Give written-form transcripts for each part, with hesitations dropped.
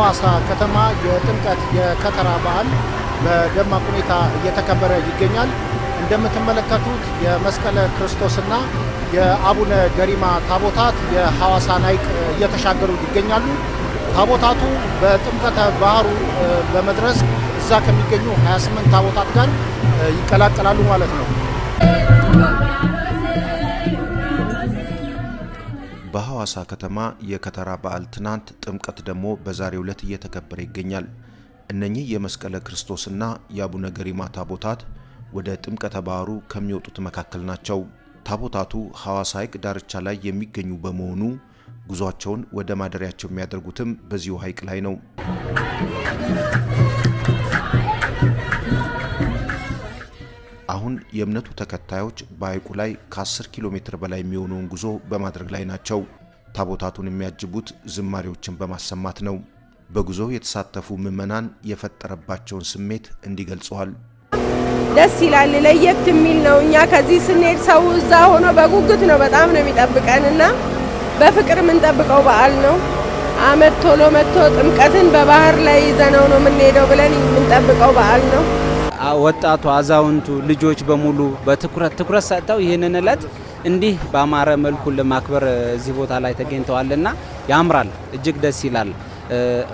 በሐዋሳ ከተማ የጥምቀት የከተራ በዓል በደማቅ ሁኔታ እየተከበረ ይገኛል። እንደምትመለከቱት የመስቀለ ክርስቶስና የአቡነ ገሪማ ታቦታት የሐዋሳን ሐይቅ እየተሻገሩ ይገኛሉ። ታቦታቱ በጥምቀተ ባህሩ በመድረስ እዛ ከሚገኙ 28 ታቦታት ጋር ይቀላቀላሉ ማለት ነው። በሐዋሳ ከተማ የከተራ በዓል ትናንት፣ ጥምቀት ደግሞ በዛሬው ዕለት እየተከበረ ይገኛል። እነኚህ የመስቀለ ክርስቶስና የአቡነ ገሪማ ታቦታት ወደ ጥምቀተ ባህሩ ከሚወጡት መካከል ናቸው። ታቦታቱ ሐዋሳ ሐይቅ ዳርቻ ላይ የሚገኙ በመሆኑ ጉዟቸውን ወደ ማደሪያቸው የሚያደርጉትም በዚሁ ሐይቅ ላይ ነው። አሁን የእምነቱ ተከታዮች በሐይቁ ላይ ከ10 ኪሎ ሜትር በላይ የሚሆነውን ጉዞ በማድረግ ላይ ናቸው። ታቦታቱን የሚያጅቡት ዝማሬዎችን በማሰማት ነው። በጉዞው የተሳተፉ ምዕመናን የፈጠረባቸውን ስሜት እንዲገልጸዋል። ደስ ይላል፣ ለየት የሚል ነው። እኛ ከዚህ ስንሄድ ሰው እዛ ሆኖ በጉጉት ነው በጣም ነው የሚጠብቀንና በፍቅር የምንጠብቀው በዓል ነው። አመት ቶሎ መጥቶ ጥምቀትን በባህር ላይ ይዘነው ነው የምንሄደው ብለን የምንጠብቀው በዓል ነው። ወጣቱ፣ አዛውንቱ፣ ልጆች በሙሉ በትኩረት ሰጥተው ይህንን ዕለት እንዲህ በአማረ መልኩ ለማክበር እዚህ ቦታ ላይ ተገኝተዋልና ያምራል፣ እጅግ ደስ ይላል።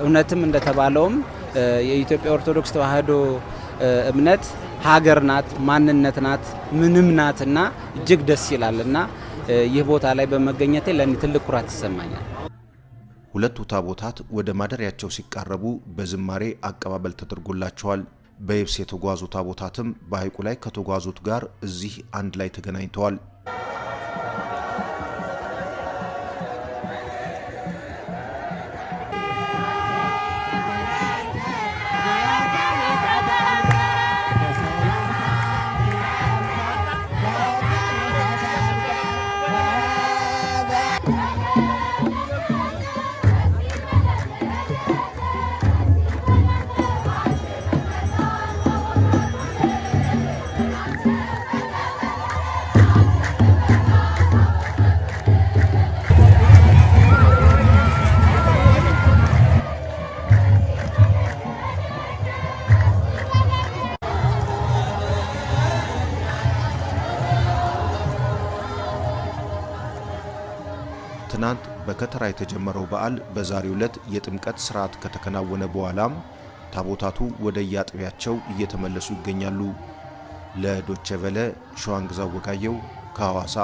እውነትም እንደተባለውም የኢትዮጵያ ኦርቶዶክስ ተዋሕዶ እምነት ሀገር ናት፣ ማንነት ናት፣ ምንም ናትና እጅግ ደስ ይላልና ይህ ቦታ ላይ በመገኘቴ ለኔ ትልቅ ኩራት ይሰማኛል። ሁለቱ ታቦታት ወደ ማደሪያቸው ሲቃረቡ በዝማሬ አቀባበል ተደርጎላቸዋል። በየብስ የተጓዙ ታቦታትም በሐይቁ ላይ ከተጓዙት ጋር እዚህ አንድ ላይ ተገናኝተዋል። ትናንት በከተራ የተጀመረው በዓል በዛሬው ዕለት የጥምቀት ሥርዓት ከተከናወነ በኋላም ታቦታቱ ወደ የአጥቢያቸው እየተመለሱ ይገኛሉ። ለዶቼ ቬለ ሸዋንግዛው ወጋየው ከሐዋሳ